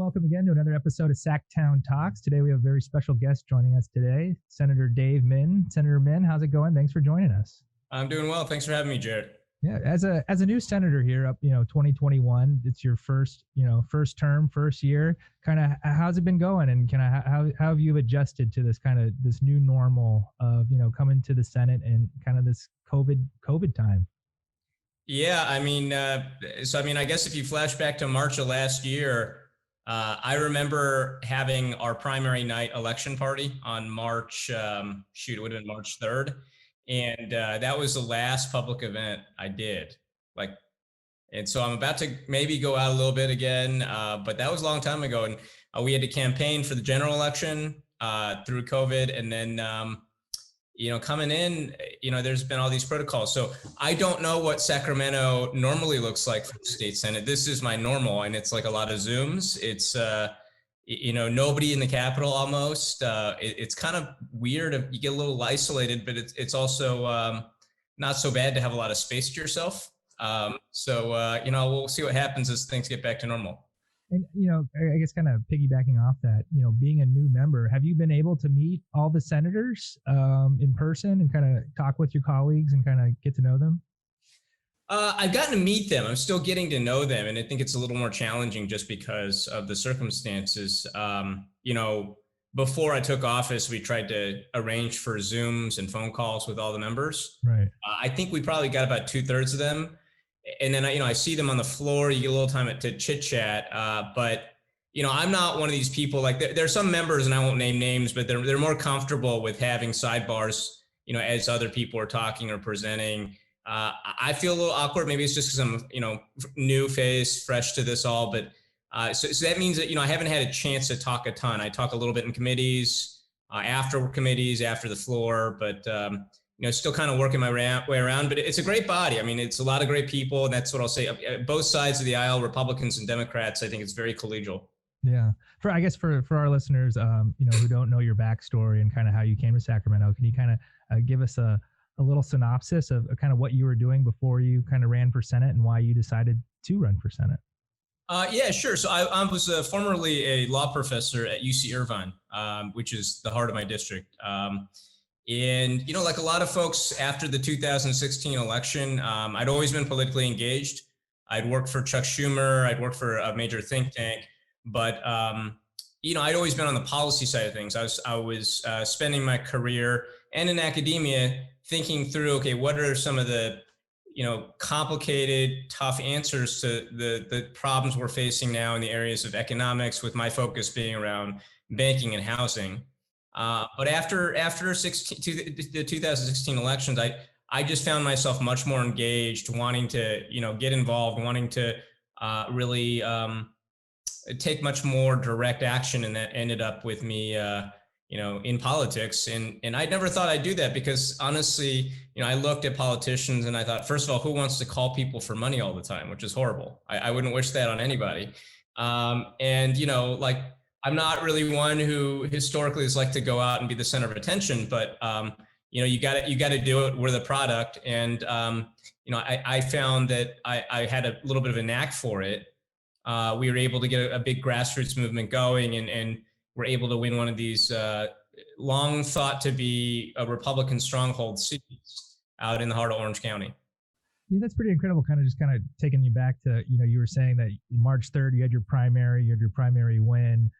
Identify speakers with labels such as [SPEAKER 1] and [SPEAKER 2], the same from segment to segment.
[SPEAKER 1] welcome again to another episode of Sacktown Talks. Today we have a very special guest joining us today, Senator Dave Min. Senator Min, how's it going? Thanks for joining us.
[SPEAKER 2] I'm doing well. Thanks for having me, Jared.
[SPEAKER 1] Yeah, as a new senator here, up 2021, it's your first term, first year. Kind of how's it been going, and how have you adjusted to this new normal of coming to the Senate and kind of this COVID time?
[SPEAKER 2] Yeah, I guess if you flash back to March of last year, I remember having our primary night election party on March, it would have been March 3rd. And that was the last public event I did. And so I'm about to maybe go out a little bit again, but that was a long time ago. And we had to campaign for the general election through COVID. And then, coming in, there's been all these protocols. So I don't know what Sacramento normally looks like for the state Senate. This is my normal, and it's like a lot of Zooms. It's, nobody in the Capitol almost. It's kind of weird. You get a little isolated, but it's also not so bad to have a lot of space to yourself. We'll see what happens as things get back to normal.
[SPEAKER 1] And, I guess kind of piggybacking off that, being a new member, have you been able to meet all the senators in person and kind of talk with your colleagues and kind of get to know them?
[SPEAKER 2] I've gotten to meet them. I'm still getting to know them. And I think it's a little more challenging just because of the circumstances. Before I took office, we tried to arrange for Zooms and phone calls with all the members.
[SPEAKER 1] Right.
[SPEAKER 2] I think we probably got about 2/3 of them. And then, I see them on the floor. You get a little time to chit chat. But I'm not one of these people. Like there are some members, and I won't name names, but they're more comfortable with having sidebars, as other people are talking or presenting. I feel a little awkward. Maybe it's just because I'm, new face, fresh to this all. But so that means that, I haven't had a chance to talk a ton. I talk a little bit in committees, after the floor, but still kind of working my way around. But it's a great body. I mean, it's a lot of great people, and that's what I'll say. Both sides of the aisle, Republicans and Democrats, I think it's very collegial.
[SPEAKER 1] Yeah. For our listeners, who don't know your backstory and kind of how you came to Sacramento, can you kind of give us a little synopsis of kind of what you were doing before you kind of ran for Senate and why you decided to run for Senate?
[SPEAKER 2] Yeah, sure. So I was formerly a law professor at UC Irvine, which is the heart of my district. And, like a lot of folks after the 2016 election, I'd always been politically engaged. I'd worked for Chuck Schumer. I'd worked for a major think tank. But, I'd always been on the policy side of things. I was spending my career and in academia thinking through, okay, what are some of the, complicated, tough answers to the problems we're facing now in the areas of economics, with my focus being around banking and housing. But after the 2016 elections, I just found myself much more engaged, wanting to, get involved, wanting to really take much more direct action. And that ended up with me, in politics. And I never thought I'd do that because honestly, I looked at politicians and I thought, first of all, who wants to call people for money all the time, which is horrible. I wouldn't wish that on anybody. I'm not really one who historically has liked to go out and be the center of attention, but you got to do it. We're the product. And, I found that I had a little bit of a knack for it. We were able to get a big grassroots movement going and we're able to win one of these long thought to be a Republican stronghold seats out in the heart of Orange County.
[SPEAKER 1] Yeah, that's pretty incredible. Kind of taking you back to, you were saying that March 3rd, you had your primary win,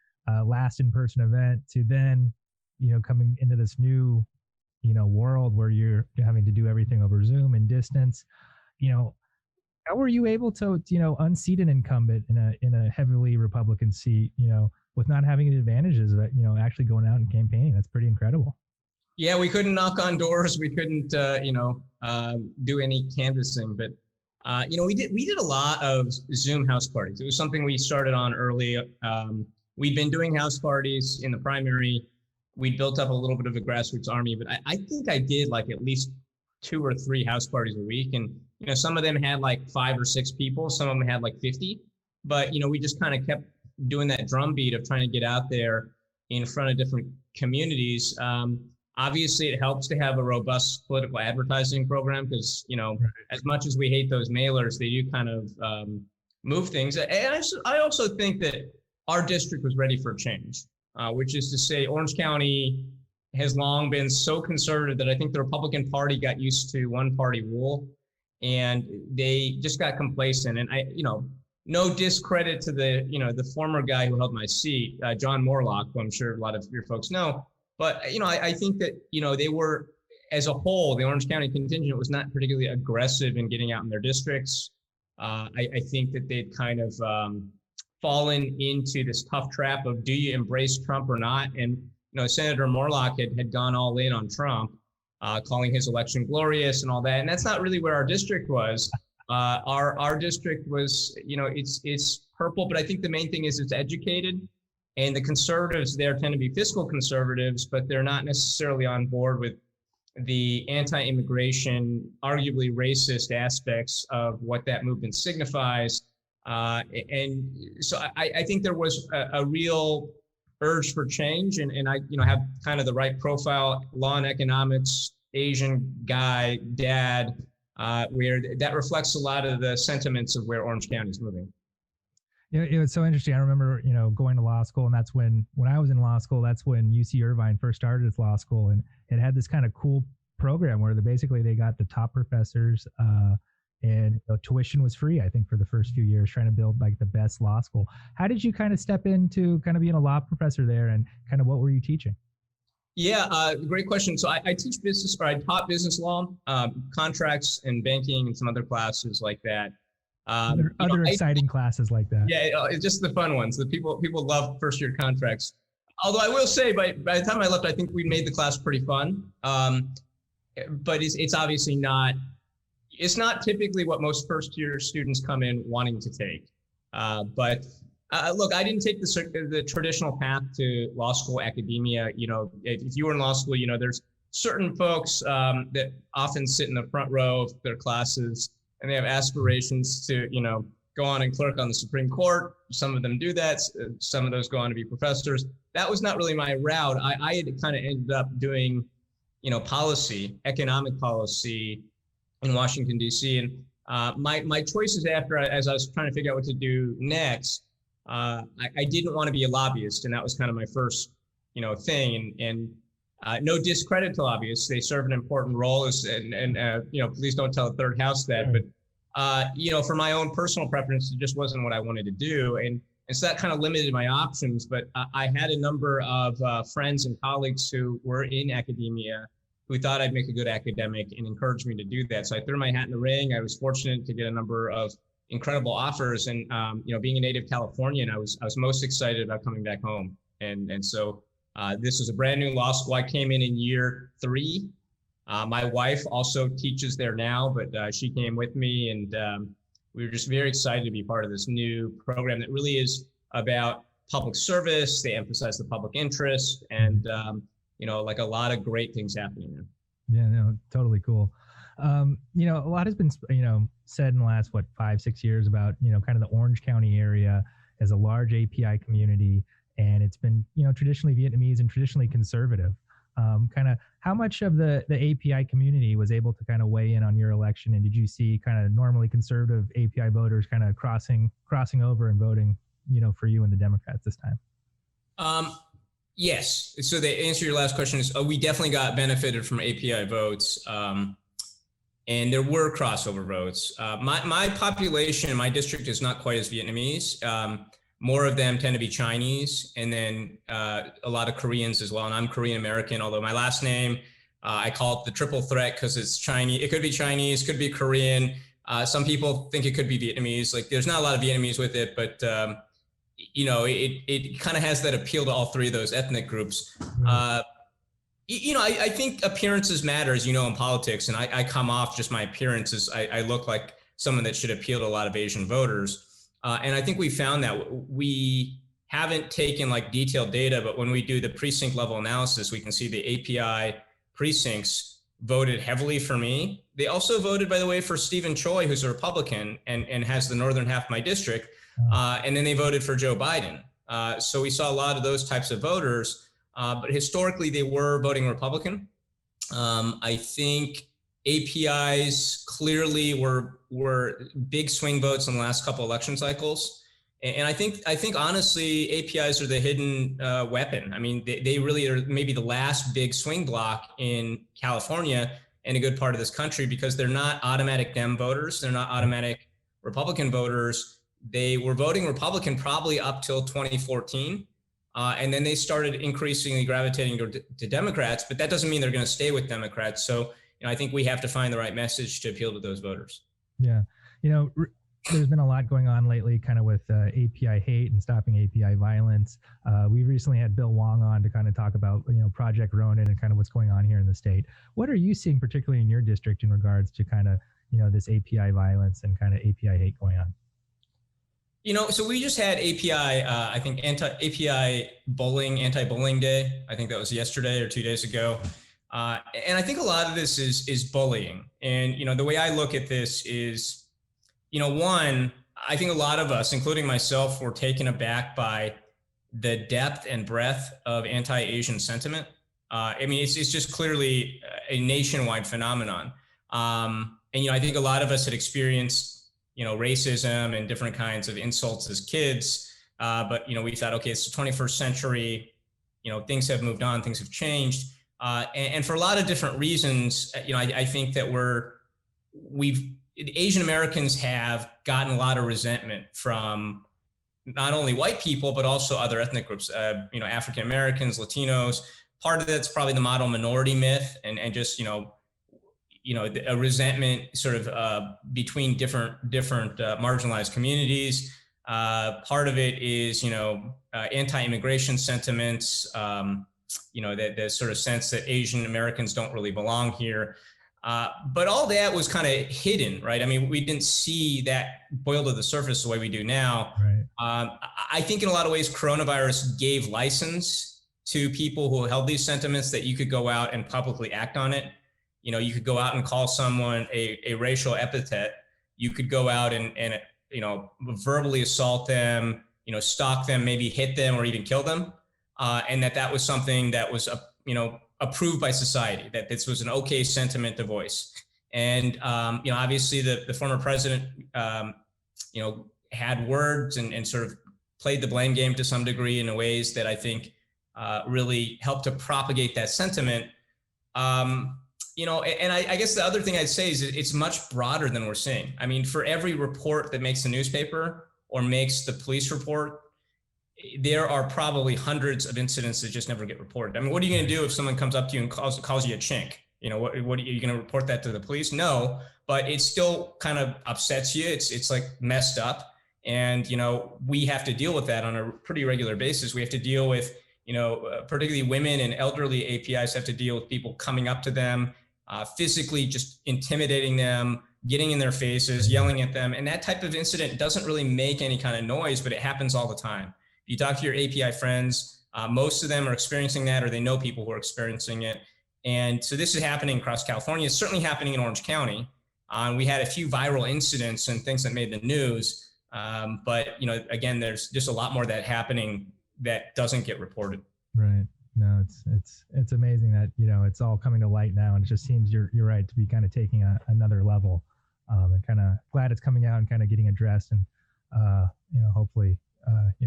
[SPEAKER 1] last in-person event, to then, coming into this new, world where you're having to do everything over Zoom and distance. How were you able to, unseat an incumbent in a heavily Republican seat, with not having the advantages of, actually going out and campaigning? That's pretty incredible.
[SPEAKER 2] Yeah, we couldn't knock on doors. We couldn't, do any canvassing, but, we did a lot of Zoom house parties. It was something we started on early. We'd been doing house parties in the primary. We built up a little bit of a grassroots army, but I think I did like at least 2 or 3 house parties a week. And, some of them had like 5 or 6 people. Some of them had like 50, but, we just kind of kept doing that drumbeat of trying to get out there in front of different communities. Obviously, it helps to have a robust political advertising program because, as much as we hate those mailers, they do kind of move things. And I also think that, our district was ready for a change, which is to say Orange County has long been so conservative that I think the Republican Party got used to one party rule and they just got complacent. And no discredit to the former guy who held my seat, John Morlock, who I'm sure a lot of your folks know. But, I think that, they were, as a whole, the Orange County contingent was not particularly aggressive in getting out in their districts. I think that they'd kind of fallen into this tough trap of, do you embrace Trump or not? And, Senator Morlock had gone all in on Trump, calling his election glorious and all that. And that's not really where our district was. Our district was, it's purple, but I think the main thing is it's educated. And the conservatives there tend to be fiscal conservatives, but they're not necessarily on board with the anti-immigration, arguably racist aspects of what that movement signifies. And so I think there was a real urge for change, and I have kind of the right profile, law and economics, Asian guy, dad, where that reflects a lot of the sentiments of where Orange County is moving.
[SPEAKER 1] It was so interesting. I remember, going to law school, and that's when I was in law school, that's when UC Irvine first started its law school, and it had this kind of cool program where basically they got the top professors, and tuition was free, I think, for the first few years, trying to build like the best law school. How did you kind of step into kind of being a law professor there, and kind of what were you teaching?
[SPEAKER 2] Yeah, great question. So I teach business, or I taught business law, contracts and banking and some other classes like that.
[SPEAKER 1] Other exciting classes like that.
[SPEAKER 2] Yeah, it's just the fun ones. The people love first year contracts. Although I will say, by the time I left, I think we made the class pretty fun. But it's obviously not. It's not typically what most first year students come in wanting to take. But look, I didn't take the traditional path to law school academia. If you were in law school, there's certain folks that often sit in the front row of their classes, and they have aspirations to, go on and clerk on the Supreme Court. Some of them do that. Some of those go on to be professors. That was not really my route. I had kind of ended up doing, policy, economic policy in Washington, D.C. And my choices after, as I was trying to figure out what to do next, I didn't want to be a lobbyist. And that was kind of my first, thing. And no discredit to lobbyists. They serve an important role, and please don't tell a third house that. But, for my own personal preference, it just wasn't what I wanted to do. And so that kind of limited my options. But I had a number of friends and colleagues who were in academia who thought I'd make a good academic and encouraged me to do that. So I threw my hat in the ring. I was fortunate to get a number of incredible offers. And, being a native Californian, I was most excited about coming back home. And so this was a brand new law school. I came in year 3. My wife also teaches there now, but she came with me, and we were just very excited to be part of this new program that really is about public service. They emphasize the public interest, and like a lot of great things happening there.
[SPEAKER 1] Yeah, no, totally cool. A lot has been, said in the last, 5-6 years about, kind of the Orange County area as a large API community. And it's been, traditionally Vietnamese and traditionally conservative. Kind of how much of the API community was able to kind of weigh in on your election? And did you see kind of normally conservative API voters kind of crossing over and voting, for you and the Democrats this time?
[SPEAKER 2] Yes. So the answer to your last question is, we definitely got benefited from API votes. And there were crossover votes. My population, my district is not quite as Vietnamese. More of them tend to be Chinese, and then a lot of Koreans as well. And I'm Korean American, although my last name, I call it the triple threat because it's Chinese. It could be Chinese, could be Korean. Some people think it could be Vietnamese. Like, there's not a lot of Vietnamese with it, but it kind of has that appeal to all three of those ethnic groups. I think appearances matter, as you know, in politics. And I come off just my appearances. I look like someone that should appeal to a lot of Asian voters. And I think we found that we haven't taken like detailed data, but when we do the precinct level analysis, we can see the API precincts voted heavily for me. They also voted, by the way, for Stephen Choi, who's a Republican and has the northern half of my district. And then they voted for Joe Biden. So we saw a lot of those types of voters, but historically they were voting Republican. I think APIs clearly were big swing votes in the last couple election cycles. And I think honestly, APIs are the hidden weapon. I mean, they really are maybe the last big swing block in California and a good part of this country, because they're not automatic Dem voters. They're not automatic Republican voters. They were voting Republican probably up till 2014. And then they started increasingly gravitating to Democrats, but that doesn't mean they're going to stay with Democrats. So, I think we have to find the right message to appeal to those voters.
[SPEAKER 1] Yeah. There's been a lot going on lately kind of with API hate and stopping API violence. We recently had Bill Wong on to kind of talk about, Project Ronin and kind of what's going on here in the state. What are you seeing particularly in your district in regards to kind of, this API violence and kind of API hate going on?
[SPEAKER 2] So we just had API, I think anti-bullying day. I think that was yesterday or 2 days ago. And I think a lot of this is bullying. And, the way I look at this is, one, I think a lot of us, including myself, were taken aback by the depth and breadth of anti-Asian sentiment. It's just clearly a nationwide phenomenon. And, I think a lot of us had experienced, racism and different kinds of insults as kids. But, we thought, okay, it's the 21st century, things have moved on, things have changed. And for a lot of different reasons, I think that Asian Americans have gotten a lot of resentment from not only white people, but also other ethnic groups, African Americans, Latinos. Part of that's probably the model minority myth and just, a resentment sort of between different marginalized communities. Part of it is, anti-immigration sentiments, the sort of sense that Asian Americans don't really belong here. But all that was kind of hidden, right? I mean, we didn't see that boil to the surface the way we do now.
[SPEAKER 1] Right.
[SPEAKER 2] I think in a lot of ways, coronavirus gave license to people who held these sentiments that you could go out and publicly act on it. You could go out and call someone a racial epithet. You could go out and verbally assault them, stalk them, maybe hit them or even kill them. And that was something that was, approved by society, that this was an okay sentiment to voice. And, obviously the former president, had words and sort of played the blame game to some degree in ways that I think really helped to propagate that sentiment. And I guess the other thing I'd say is it's much broader than we're seeing. I mean, for every report that makes the newspaper or makes the police report, there are probably hundreds of incidents that just never get reported. I mean, what are you going to do if someone comes up to you and calls you a chink? What are you going to report that to the police? No, but it still kind of upsets you. It's like messed up. And, we have to deal with that on a pretty regular basis. We have to deal with, particularly women and elderly APIs have to deal with people coming up to them, physically just intimidating them, getting in their faces, yelling at them. And that type of incident doesn't really make any kind of noise, but it happens all the time. You talk to your API friends, most of them are experiencing that, or they know people who are experiencing it. And so this is happening across California. It's certainly happening in Orange County. We had a few viral incidents and things that made the news. But, again, there's just a lot more that happening that doesn't get reported.
[SPEAKER 1] Right. No, it's amazing that, it's all coming to light now. And it just seems you're right to be kind of taking another level, and kind of glad it's coming out and kind of getting addressed. And, hopefully,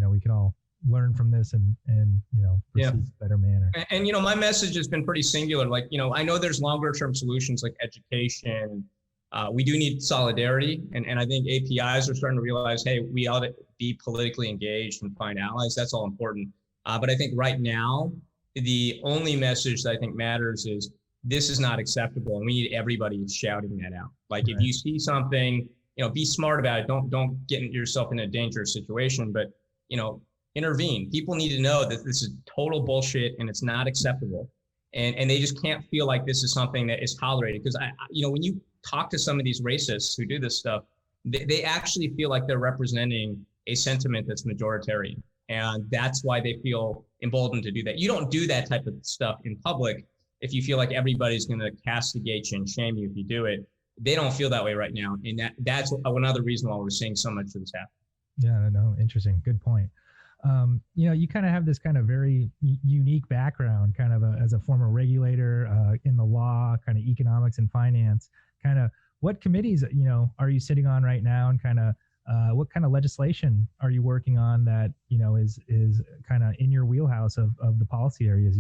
[SPEAKER 1] we can all learn from this and proceed in a better manner.
[SPEAKER 2] And, my message has been pretty singular. Like, I know there's longer term solutions like education. We do need solidarity. And I think APIs are starting to realize, hey, we ought to be politically engaged and find allies. That's all important. But I think right now, the only message that I think matters is this is not acceptable. And we need everybody shouting that out. Like, if you see something, be smart about it. Don't get yourself in a dangerous situation, but, intervene. People need to know that this is total bullshit and it's not acceptable. And they just can't feel like this is something that is tolerated. Because when you talk to some of these racists who do this stuff, they actually feel like they're representing a sentiment that's majoritarian. And that's why they feel emboldened to do that. You don't do that type of stuff in public if you feel like everybody's going to castigate you and shame you if you do it. They don't feel that way right now. And that's another reason why we're seeing so much of this happen.
[SPEAKER 1] Yeah, no, interesting. Good point. You kind of have this kind of very unique background, kind of as a former regulator in the law, kind of economics and finance. Kind of what committees, are you sitting on right now, and kind of What kind of legislation are you working on that, is kind of in your wheelhouse of the policy areas,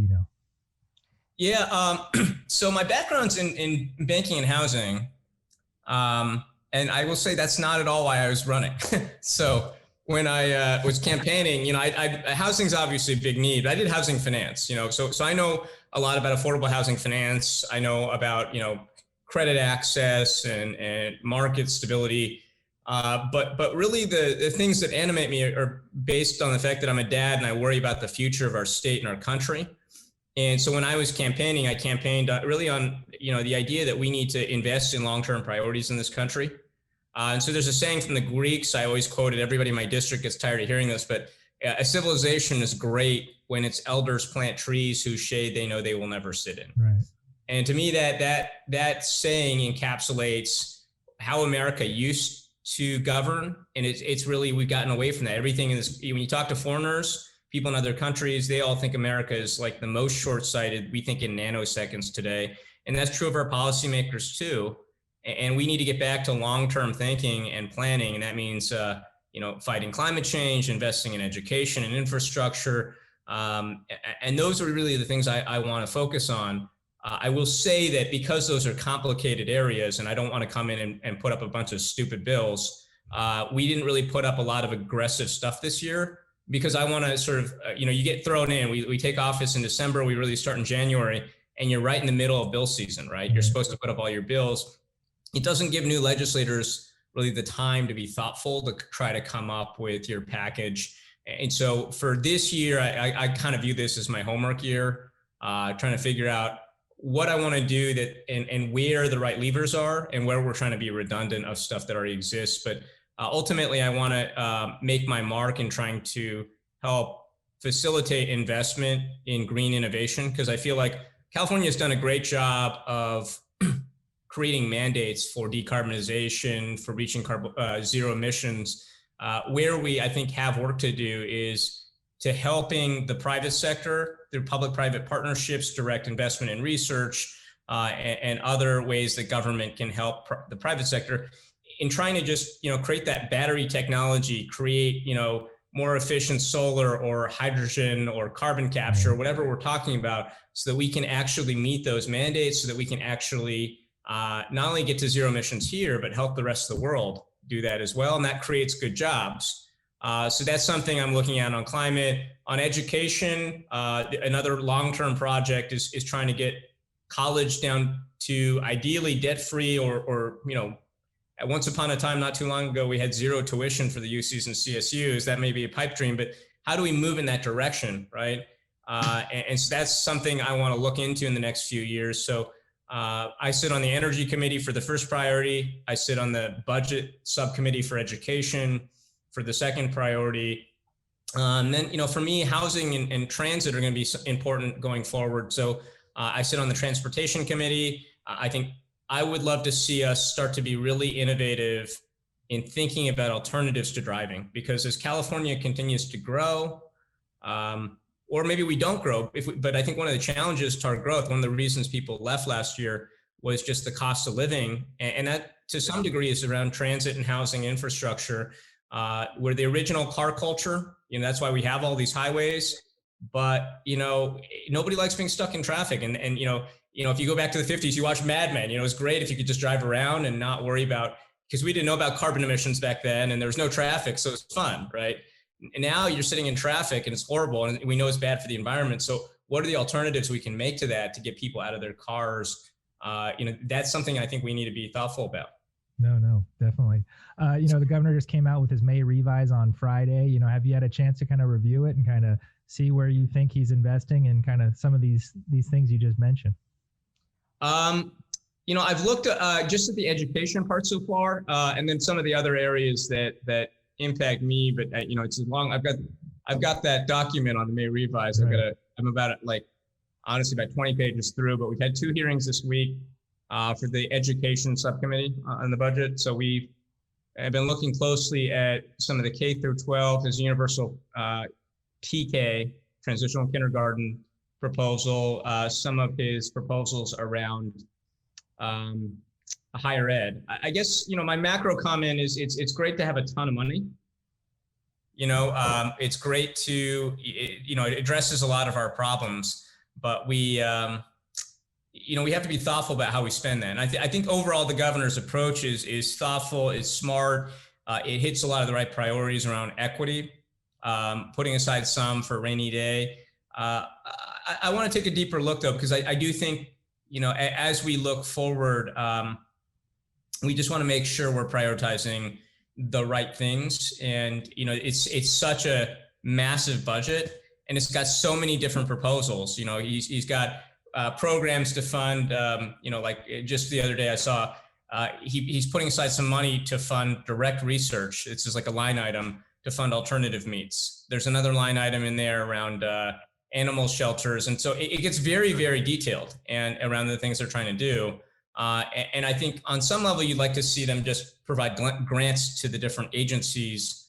[SPEAKER 2] Yeah. So my background's in banking and housing. And I will say that's not at all why I was running. So when I was campaigning, housing's obviously a big need, but I did housing finance, so I know a lot about affordable housing finance. I know about, credit access and market stability. But really the things that animate me are based on the fact that I'm a dad and I worry about the future of our state and our country. And so when I was campaigning, I campaigned really on, the idea that we need to invest in long-term priorities in this country. And so there's a saying from the Greeks, I always quote it, everybody in my district gets tired of hearing this, but a civilization is great when its elders plant trees whose shade they know they will never sit in.
[SPEAKER 1] Right.
[SPEAKER 2] And to me, that saying encapsulates how America used to govern. And it's really, we've gotten away from that. Everything in this, when you talk to foreigners, people in other countries, they all think America is like the most short-sighted. We think in nanoseconds today. And that's true of our policymakers too. And we need to get back to long-term thinking and planning. And that means, fighting climate change, investing in education and infrastructure. And those are really the things I want to focus on. I will say that because those are complicated areas, and I don't want to come in and put up a bunch of stupid bills, we didn't really put up a lot of aggressive stuff this year because I want to sort of, you get thrown in. We take office in December, we really start in January, and you're right in the middle of bill season, right? You're supposed to put up all your bills. It doesn't give new legislators really the time to be thoughtful to try to come up with your package. And so for this year, I kind of view this as my homework year, trying to figure out what I want to do and where the right levers are and where we're trying to be redundant of stuff that already exists. But ultimately, I want to make my mark in trying to help facilitate investment in green innovation, because I feel like California has done a great job of creating mandates for decarbonization, for reaching zero emissions. Where we, I think, have work to do is to helping the private sector through public-private partnerships, direct investment in research, and other ways that government can help the private sector in trying to just, create that battery technology, create, more efficient solar or hydrogen or carbon capture, whatever we're talking about, so that we can actually meet those mandates, so that we can actually not only get to zero emissions here, but help the rest of the world do that as well. And that creates good jobs. So that's something I'm looking at on climate. On education, another long-term project is trying to get college down to ideally debt-free or at once upon a time, not too long ago, we had zero tuition for the UCs and CSUs. That may be a pipe dream, but how do we move in that direction, right? And so that's something I want to look into in the next few years. So I sit on the energy committee for the first priority. I sit on the budget subcommittee for education for the second priority. Then, for me, housing and transit are going to be important going forward. So I sit on the transportation committee. I think I would love to see us start to be really innovative in thinking about alternatives to driving, because as California continues to grow, or maybe we don't grow, but I think one of the challenges to our growth, one of the reasons people left last year was just the cost of living. And that to some degree is around transit and housing infrastructure. We're the original car culture. That's why we have all these highways, but, nobody likes being stuck in traffic. And if you go back to the 50s, you watch Mad Men, it was great if you could just drive around and not worry about, because we didn't know about carbon emissions back then and there was no traffic. So it's fun, right? And now you're sitting in traffic and it's horrible and we know it's bad for the environment. So what are the alternatives we can make to that to get people out of their cars? That's something I think we need to be thoughtful about.
[SPEAKER 1] No, definitely. The governor just came out with his May revise on Friday. Have you had a chance to kind of review it and kind of see where you think he's investing and kind of some of these things you just mentioned?
[SPEAKER 2] I've looked just at the education part so far, and then some of the other areas that impact me. But it's long. I've got that document on the May revise.
[SPEAKER 1] Right.
[SPEAKER 2] I'm about honestly about 20 pages through. But we've had 2 hearings this week for the education subcommittee on the budget. So we have been looking closely at some of the K through 12, his universal TK, transitional kindergarten proposal, some of his proposals around higher ed. I guess, my macro comment is it's great to have a ton of money. It's great to, it addresses a lot of our problems, but we have to be thoughtful about how we spend that. And I think overall the governor's approach is thoughtful, it's smart. It hits a lot of the right priorities around equity, putting aside some for a rainy day. I want to take a deeper look though, because I do think, as we look forward, we just want to make sure we're prioritizing the right things. And, it's such a massive budget and it's got so many different proposals. He's got programs to fund, like just the other day I saw he's putting aside some money to fund direct research. It's just like a line item to fund alternative meats. There's another line item in there around animal shelters. And so it gets very, very detailed and around the things they're trying to do. And I think on some level, you'd like to see them just provide grants to the different agencies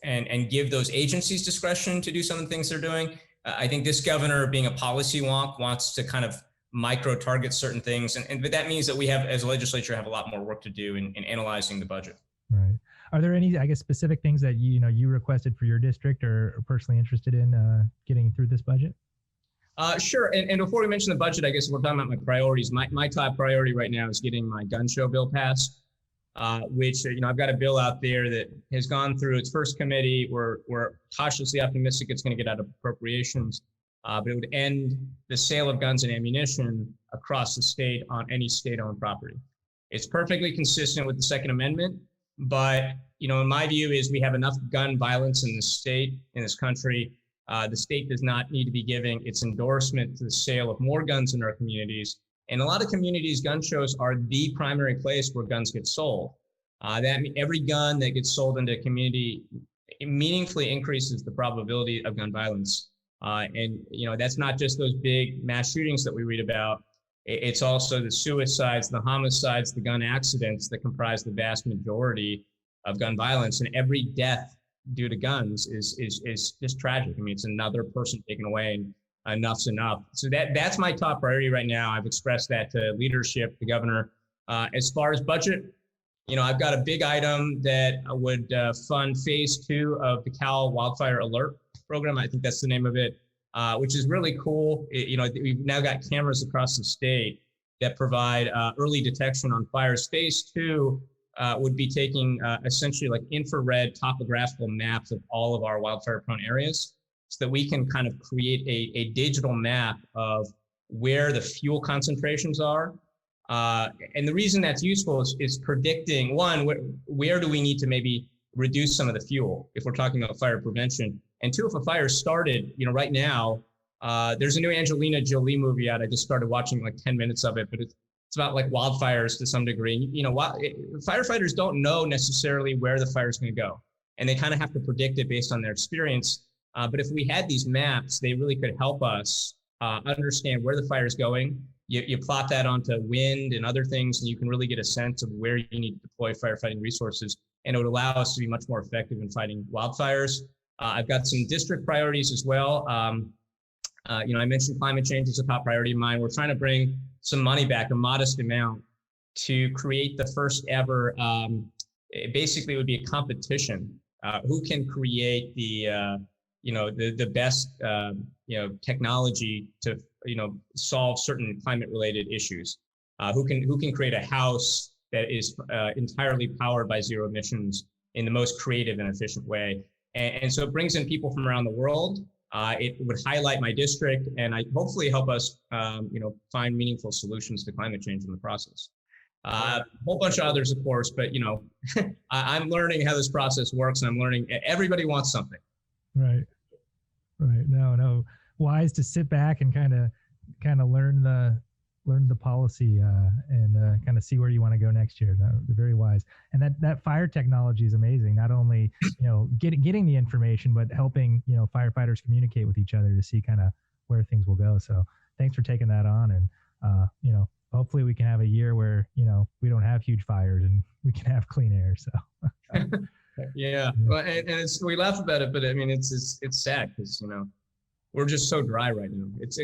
[SPEAKER 2] and give those agencies discretion to do some of the things they're doing. I think this governor, being a policy wonk, wants to kind of micro target certain things. But that means that we have, as a legislature, have a lot more work to do in analyzing the budget.
[SPEAKER 1] Right. Are there any, I guess, specific things that you requested for your district or are personally interested in getting through this budget?
[SPEAKER 2] Sure. And before we mention the budget, I guess we're talking about my priorities. My top priority right now is getting my gun show bill passed, which, I've got a bill out there that has gone through its first committee. We're cautiously optimistic it's going to get out of appropriations, but it would end the sale of guns and ammunition across the state on any state-owned property. It's perfectly consistent with the Second Amendment, but, in my view is we have enough gun violence in this state, in this country. The state does not need to be giving its endorsement to the sale of more guns in our communities. In a lot of communities, gun shows are the primary place where guns get sold. That means every gun that gets sold into a community meaningfully increases the probability of gun violence. And that's not just those big mass shootings that we read about. It's also the suicides, the homicides, the gun accidents that comprise the vast majority of gun violence. And every death due to guns is just tragic. I mean, it's another person taken away, and enough's enough. So that's my top priority right now. I've expressed that to leadership, the governor. As far as budget, I've got a big item that would fund phase 2 of the Cal Wildfire Alert Program. I think that's the name of it, which is really cool. We've now got cameras across the state that provide early detection on fires. Phase 2 would be taking essentially like infrared topographical maps of all of our wildfire-prone areas so that we can kind of create a digital map of where the fuel concentrations are. And the reason that's useful is predicting, one, where do we need to maybe reduce some of the fuel if we're talking about fire prevention? And two, if a fire started, right now, there's a new Angelina Jolie movie out. I just started watching like 10 minutes of it, but it's about like wildfires to some degree. Firefighters don't know necessarily where the fire is going to go, and they kind of have to predict it based on their experience. But if we had these maps, they really could help us understand where the fire is going. You plot that onto wind and other things, and you can really get a sense of where you need to deploy firefighting resources, and it would allow us to be much more effective in fighting wildfires. I've got some district priorities as well. I mentioned climate change is a top priority of mine. We're trying to bring some money back, a modest amount, to create the first ever, basically it would be a competition. Who can create the best, technology to, solve certain climate related issues? Who can create a house that is entirely powered by zero emissions in the most creative and efficient way? And so it brings in people from around the world. It would highlight my district and hopefully help us, find meaningful solutions to climate change in the process. A whole bunch of others, of course, but I'm learning how this process works, and I'm learning everybody wants something.
[SPEAKER 1] Right. No. Wise to sit back and kind of learn the policy and kind of see where you want to go next year. They're very wise. And that fire technology is amazing. Not only getting the information, but helping firefighters communicate with each other to see kind of where things will go. So thanks for taking that on, and hopefully we can have a year where we don't have huge fires and we can have clean air. So
[SPEAKER 2] yeah. Well, and we laugh about it, but I mean it's sad because we're just so dry right now. It's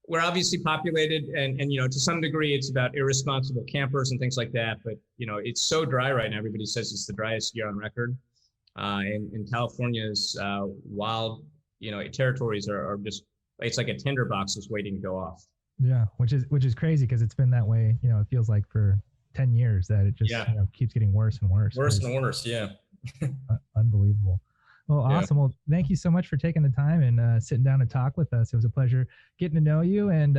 [SPEAKER 2] we're obviously populated, and to some degree it's about irresponsible campers and things like that. But it's so dry right now. Everybody says it's the driest year on record. And California's wild, territories are just, it's like a tinderbox just waiting to go off.
[SPEAKER 1] Yeah, which is crazy because it's been that way. It feels like for 10 years that it just keeps getting worse and worse.
[SPEAKER 2] Worse and worse. Yeah.
[SPEAKER 1] Unbelievable. Well, awesome. Well, thank you so much for taking the time and sitting down to talk with us. It was a pleasure getting to know you and,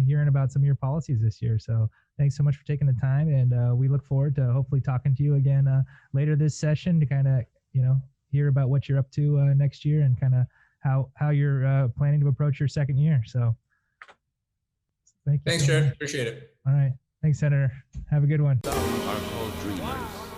[SPEAKER 1] hearing about some of your policies this year. So thanks so much for taking the time. And we look forward to hopefully talking to you again later this session to kind of, hear about what you're up to next year and kind of how you're planning to approach your second year. So thank you.
[SPEAKER 2] Thanks, Jared. Appreciate it.
[SPEAKER 1] All right. Thanks, Senator. Have a good one.
[SPEAKER 3] Some are called dreamers.